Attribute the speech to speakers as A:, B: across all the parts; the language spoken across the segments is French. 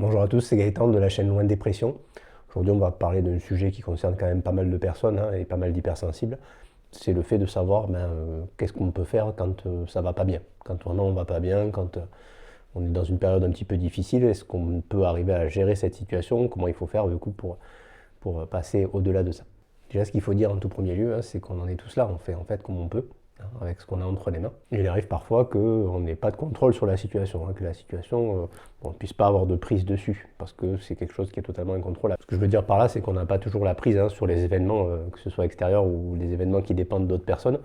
A: Bonjour à tous, c'est Gaëtan de la chaîne Loin de Dépression. Aujourd'hui, on va parler d'un sujet qui concerne quand même pas mal de personnes et pas mal d'hypersensibles. C'est le fait de savoir qu'est-ce qu'on peut faire quand ça va pas bien. Quand vraiment on va pas bien, quand on est dans une période un petit peu difficile, est-ce qu'on peut arriver à gérer cette situation? Comment il faut faire du coup pour passer au-delà de ça? Déjà, ce qu'il faut dire en tout premier lieu, c'est qu'on en est tous là, on fait en fait comme on peut, avec ce qu'on a entre les mains. Il arrive parfois qu'on n'ait pas de contrôle sur la situation, que la situation, on ne puisse pas avoir de prise dessus, parce que c'est quelque chose qui est totalement incontrôlable. Ce que je veux dire par là, c'est qu'on n'a pas toujours la prise sur les événements, que ce soit extérieurs ou les événements qui dépendent d'autres personnes.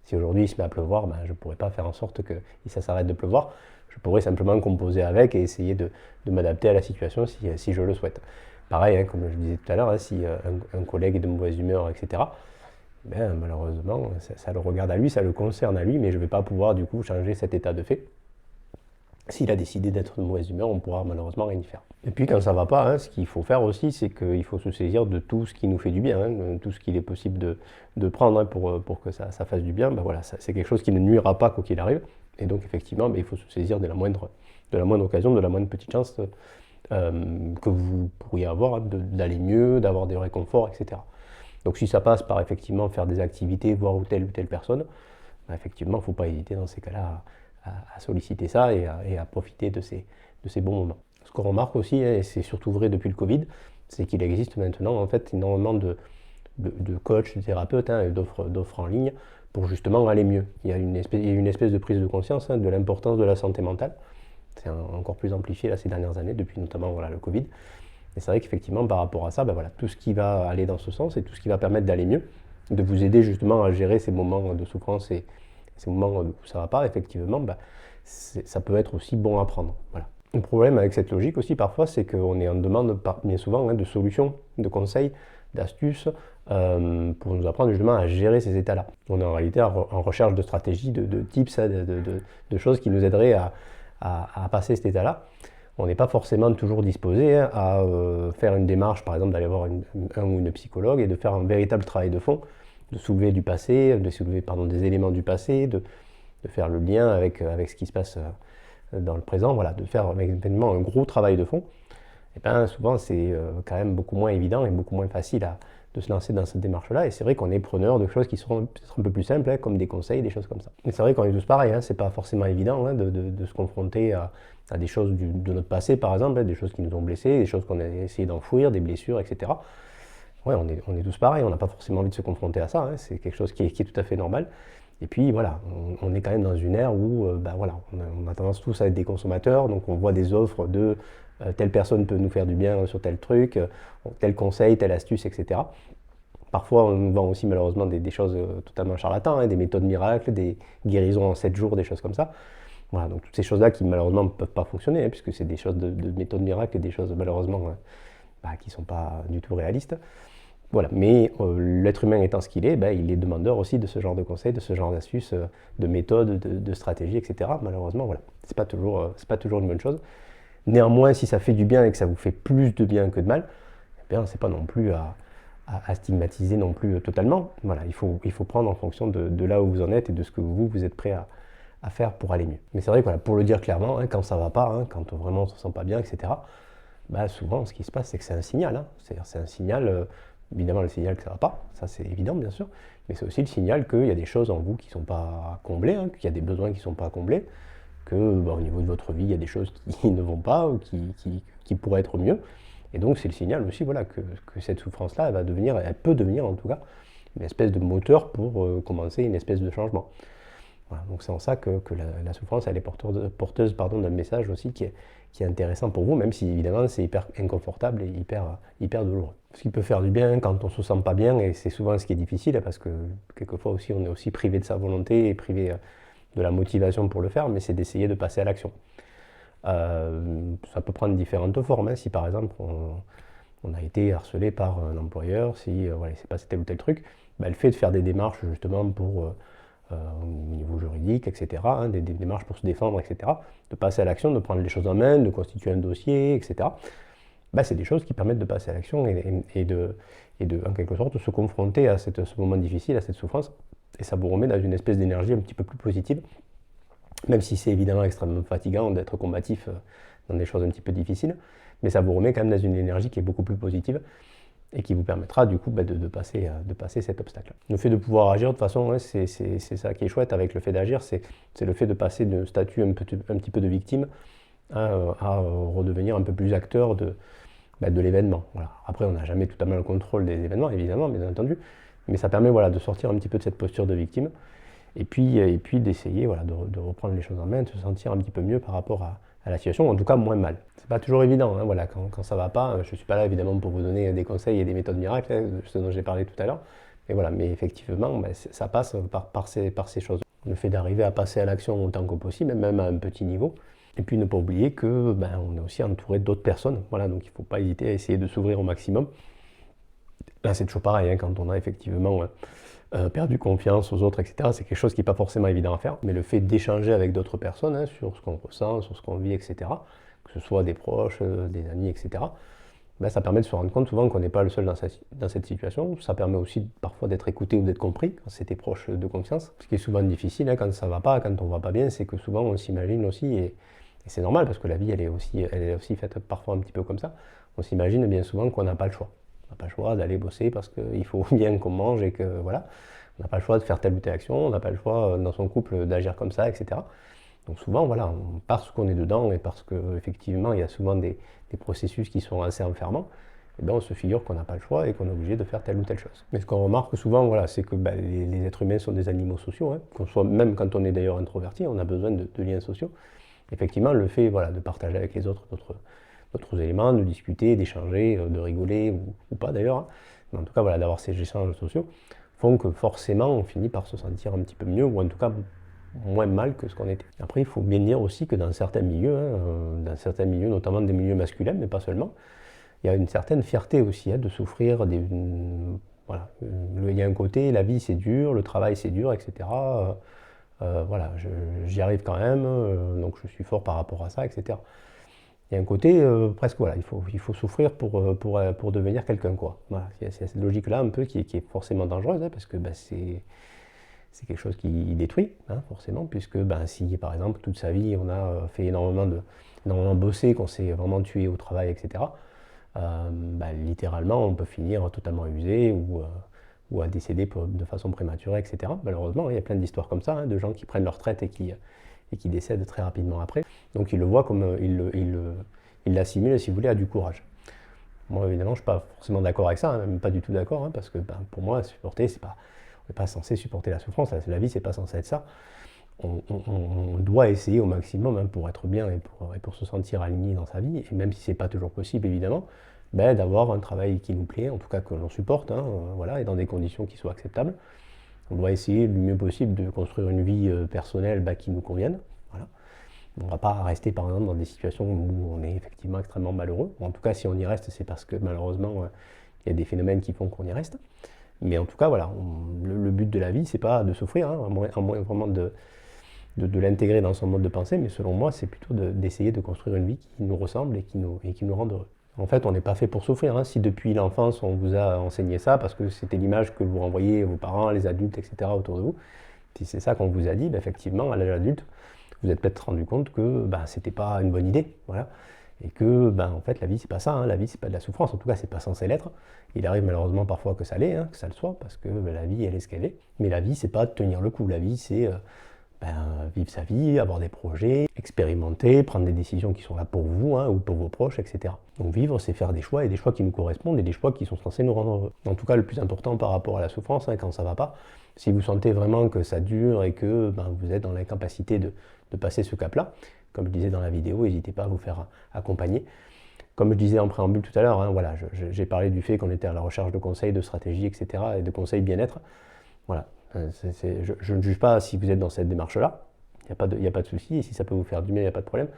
A: Si aujourd'hui il se met à pleuvoir, je ne pourrais pas faire en sorte que ça s'arrête de pleuvoir. Je pourrais simplement composer avec et essayer de m'adapter à la situation si je le souhaite. Pareil, comme je disais tout à l'heure, si un collègue est de mauvaise humeur, etc., malheureusement, ça le regarde à lui, ça le concerne à lui, mais je ne vais pas pouvoir du coup changer cet état de fait. S'il a décidé d'être de mauvaise humeur, on ne pourra malheureusement rien y faire. Et puis quand ça ne va pas, ce qu'il faut faire aussi, c'est qu'il faut se saisir de tout ce qui nous fait du bien, de tout ce qu'il est possible de prendre pour que ça fasse du bien. Voilà, c'est quelque chose qui ne nuira pas quoi qu'il arrive. Et donc effectivement, il faut se saisir de la moindre occasion, de la moindre petite chance que vous pourriez avoir d'aller mieux, d'avoir des réconforts, etc. Donc si ça passe par effectivement faire des activités, voir ou telle personne, effectivement, il ne faut pas hésiter dans ces cas-là à solliciter ça et à profiter de ces bons moments. Ce qu'on remarque aussi, et c'est surtout vrai depuis le Covid, c'est qu'il existe maintenant en fait énormément de coachs, de thérapeutes et d'offres en ligne pour justement aller mieux. Il y a une espèce de prise de conscience de l'importance de la santé mentale. C'est encore plus amplifié là, ces dernières années, depuis notamment le Covid. Et c'est vrai qu'effectivement, par rapport à ça, tout ce qui va aller dans ce sens et tout ce qui va permettre d'aller mieux, de vous aider justement à gérer ces moments de souffrance et ces moments où ça ne va pas, effectivement, ça peut être aussi bon à prendre. Voilà. Le problème avec cette logique aussi, parfois, c'est qu'on est en demande bien souvent de solutions, de conseils, d'astuces pour nous apprendre justement à gérer ces états-là. On est en réalité en recherche de stratégies, de tips, de choses qui nous aideraient à passer cet état-là. On n'est pas forcément toujours disposé à faire une démarche, par exemple, d'aller voir un ou une psychologue et de faire un véritable travail de fond, de soulever du passé, des éléments du passé, de faire le lien avec ce qui se passe dans le présent, voilà, de faire évidemment un gros travail de fond. Et souvent c'est quand même beaucoup moins évident et beaucoup moins facile de se lancer dans cette démarche-là. Et c'est vrai qu'on est preneur de choses qui seront peut-être un peu plus simples, comme des conseils, des choses comme ça. Et c'est vrai qu'on est tous pareils, c'est pas forcément évident de se confronter à des choses de notre passé, par exemple, des choses qui nous ont blessés, des choses qu'on a essayé d'enfouir, des blessures, etc. Ouais, on est tous pareils, on n'a pas forcément envie de se confronter à ça, c'est quelque chose qui est tout à fait normal. Et puis voilà, on est quand même dans une ère où on a tendance tous à être des consommateurs, donc on voit des offres de telle personne peut nous faire du bien sur tel truc, tel conseil, telle astuce, etc. Parfois, on nous vend aussi malheureusement des choses totalement charlatans, des méthodes miracles, des guérisons en 7 jours, des choses comme ça. Voilà, donc toutes ces choses-là qui malheureusement ne peuvent pas fonctionner, puisque c'est des choses de méthodes miracles et des choses malheureusement qui ne sont pas du tout réalistes. Voilà, mais l'être humain étant ce qu'il est, il est demandeur aussi de ce genre de conseils, de ce genre d'astuces, de méthodes, de stratégies, etc. Malheureusement, voilà, c'est pas toujours une bonne chose. Néanmoins, si ça fait du bien et que ça vous fait plus de bien que de mal, c'est pas non plus à stigmatiser non plus totalement. Voilà, il faut prendre en fonction de là où vous en êtes et de ce que vous êtes prêt à faire pour aller mieux. Mais c'est vrai que pour le dire clairement, quand ça va pas, quand vraiment on se sent pas bien, etc., souvent ce qui se passe c'est que c'est un signal. C'est un signal, évidemment le signal que ça va pas, ça c'est évident bien sûr, mais c'est aussi le signal qu'il y a des choses en vous qui sont pas comblées, qu'il y a des besoins qui sont pas comblés, que au niveau de votre vie il y a des choses qui ne vont pas ou qui pourraient être mieux. Et donc c'est le signal aussi que cette souffrance-là, elle peut devenir en tout cas une espèce de moteur pour commencer une espèce de changement. Voilà, donc c'est en ça que la souffrance, elle est porteuse d'un message aussi qui est intéressant pour vous, même si évidemment c'est hyper inconfortable et hyper douloureux. Ce qui peut faire du bien quand on ne se sent pas bien, et c'est souvent ce qui est difficile, parce que quelquefois aussi on est aussi privé de sa volonté et privé de la motivation pour le faire, mais c'est d'essayer de passer à l'action. Ça peut prendre différentes formes, si par exemple on a été harcelé par un employeur, si il s'est passé tel ou tel truc, le fait de faire des démarches justement pour au niveau juridique, etc., des démarches pour se défendre, etc., de passer à l'action, de prendre les choses en main, de constituer un dossier, etc., c'est des choses qui permettent de passer à l'action et de, en quelque sorte, se confronter à ce moment difficile, à cette souffrance, et ça vous remet dans une espèce d'énergie un petit peu plus positive, même si c'est évidemment extrêmement fatigant d'être combatif dans des choses un petit peu difficiles, mais ça vous remet quand même dans une énergie qui est beaucoup plus positive et qui vous permettra du coup de passer cet obstacle. Le fait de pouvoir agir de toute façon, ouais, c'est ça qui est chouette avec le fait d'agir, c'est le fait de passer d'un statut un petit peu de victime à redevenir un peu plus acteur de l'événement. Voilà. Après, on n'a jamais totalement le contrôle des événements, évidemment, bien entendu, mais ça permet de sortir un petit peu de cette posture de victime et puis d'essayer de reprendre les choses en main, de se sentir un petit peu mieux par rapport à la situation, ou en tout cas moins mal. C'est pas toujours évident, hein, voilà, quand ça va pas, je suis pas là évidemment pour vous donner des conseils et des méthodes miracles, hein, ce dont j'ai parlé tout à l'heure, mais effectivement, ça passe par ces choses. Le fait d'arriver à passer à l'action autant que possible, même à un petit niveau, et puis ne pas oublier que on est aussi entouré d'autres personnes, voilà, donc il ne faut pas hésiter à essayer de s'ouvrir au maximum. Là, c'est toujours pareil, hein, quand on a effectivement perdu confiance aux autres, etc., c'est quelque chose qui n'est pas forcément évident à faire, mais le fait d'échanger avec d'autres personnes, hein, sur ce qu'on ressent, sur ce qu'on vit, etc., que ce soit des proches, des amis, etc., ça permet de se rendre compte souvent qu'on n'est pas le seul dans cette situation. Ça permet aussi parfois d'être écouté ou d'être compris quand c'est tes proches de confiance. Ce qui est souvent difficile, hein, quand ça ne va pas, quand on ne va pas bien, c'est que souvent on s'imagine aussi, et c'est normal parce que la vie elle est aussi faite parfois un petit peu comme ça, on s'imagine bien souvent qu'on n'a pas le choix. On n'a pas le choix d'aller bosser parce qu'il faut bien qu'on mange et que voilà. On n'a pas le choix de faire telle ou telle action, on n'a pas le choix dans son couple d'agir comme ça, etc. Donc souvent, voilà, parce qu'on est dedans et parce qu'effectivement, il y a souvent des processus qui sont assez enfermants, on se figure qu'on n'a pas le choix et qu'on est obligé de faire telle ou telle chose. Mais ce qu'on remarque souvent, voilà, c'est que les êtres humains sont des animaux sociaux, hein, même quand on est d'ailleurs introverti, on a besoin de liens sociaux. Effectivement, le fait de partager avec les autres d'autres éléments, de discuter, d'échanger, de rigoler, ou pas d'ailleurs, hein, mais en tout cas d'avoir ces échanges sociaux, font que forcément on finit par se sentir un petit peu mieux, ou en tout cas moins mal que ce qu'on était. Après, il faut bien dire aussi que dans certains milieux, notamment des milieux masculins, mais pas seulement, il y a une certaine fierté aussi, hein, de souffrir voilà, il y a un côté, la vie c'est dur, le travail c'est dur, etc. Voilà, j'y arrive quand même, donc je suis fort par rapport à ça, etc. Il y a un côté presque, voilà, il faut souffrir pour devenir quelqu'un, quoi. Voilà, il y a cette logique-là un peu qui est forcément dangereuse, hein, parce que c'est quelque chose qui détruit, hein, forcément, puisque si par exemple toute sa vie on a fait énormément bossé, qu'on s'est vraiment tué au travail, etc., littéralement on peut finir totalement usé ou à décéder de façon prématurée, etc. Malheureusement, il y a plein d'histoires comme ça, hein, de gens qui prennent leur retraite et qui décèdent très rapidement après. Donc ils le voient comme, ils l'assimilent, si vous voulez, à du courage. Moi, évidemment, je ne suis pas forcément d'accord avec ça, hein, même pas du tout d'accord, hein, parce que pour moi, supporter, on n'est pas censé supporter la souffrance, la vie, c'est pas censé être ça. On doit essayer au maximum, hein, pour être bien et pour se sentir aligné dans sa vie, et même si c'est pas toujours possible, évidemment, d'avoir un travail qui nous plaît, en tout cas que l'on supporte, hein, voilà, et dans des conditions qui soient acceptables. On doit essayer du mieux possible de construire une vie personnelle qui nous convienne. Voilà. On ne va pas rester par exemple dans des situations où on est effectivement extrêmement malheureux. En tout cas, si on y reste, c'est parce que malheureusement, il y a des phénomènes qui font qu'on y reste. Mais en tout cas, voilà, le but de la vie, c'est pas de souffrir, hein, à moins vraiment de l'intégrer dans son mode de pensée, mais selon moi, c'est plutôt d'essayer de construire une vie qui nous ressemble et qui nous rende heureux. En fait, on n'est pas fait pour souffrir, hein. Si depuis l'enfance, on vous a enseigné ça, parce que c'était l'image que vous renvoyez vos parents, les adultes, etc. autour de vous, si c'est ça qu'on vous a dit, effectivement, à l'âge adulte, vous êtes peut-être rendu compte que c'était pas une bonne idée, voilà. Et que, en fait, la vie, c'est pas ça, hein. La vie, c'est pas de la souffrance, en tout cas, c'est pas censé l'être. Il arrive malheureusement parfois que ça l'est, hein, que ça le soit, parce que la vie, elle est ce qu'elle est. Mais la vie, c'est pas de tenir le coup. La vie, c'est vivre sa vie, avoir des projets, expérimenter, prendre des décisions qui sont là pour vous, hein, ou pour vos proches, etc. Donc vivre, c'est faire des choix, et des choix qui nous correspondent, et des choix qui sont censés nous rendre heureux. En tout cas, le plus important par rapport à la souffrance, hein, quand ça va pas, si vous sentez vraiment que ça dure et que vous êtes dans l'incapacité de passer ce cap-là, comme je disais dans la vidéo, n'hésitez pas à vous faire accompagner. Comme je disais en préambule tout à l'heure, hein, voilà, j'ai parlé du fait qu'on était à la recherche de conseils, de stratégies, etc., et de conseils bien-être. Voilà. Je ne juge pas si vous êtes dans cette démarche-là, il n'y a pas de souci, et si ça peut vous faire du bien, il n'y a pas de problème,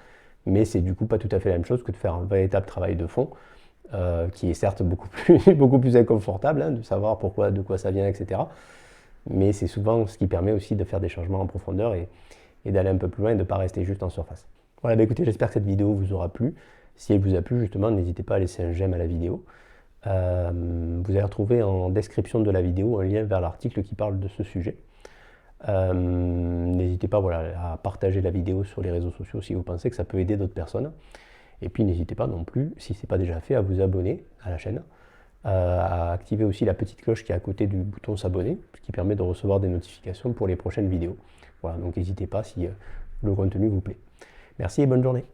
A: mais c'est du coup pas tout à fait la même chose que de faire un véritable travail de fond, qui est certes beaucoup plus inconfortable, hein, de savoir de quoi ça vient, etc. Mais c'est souvent ce qui permet aussi de faire des changements en profondeur et d'aller un peu plus loin et de ne pas rester juste en surface. Voilà, écoutez, j'espère que cette vidéo vous aura plu. Si elle vous a plu, justement, n'hésitez pas à laisser un j'aime à la vidéo. Vous allez retrouver en description de la vidéo un lien vers l'article qui parle de ce sujet. N'hésitez pas à partager la vidéo sur les réseaux sociaux si vous pensez que ça peut aider d'autres personnes. Et puis n'hésitez pas non plus, si ce n'est pas déjà fait, à vous abonner à la chaîne, à activer aussi la petite cloche qui est à côté du bouton s'abonner, ce qui permet de recevoir des notifications pour les prochaines vidéos. Voilà, donc n'hésitez pas si le contenu vous plaît. Merci et bonne journée.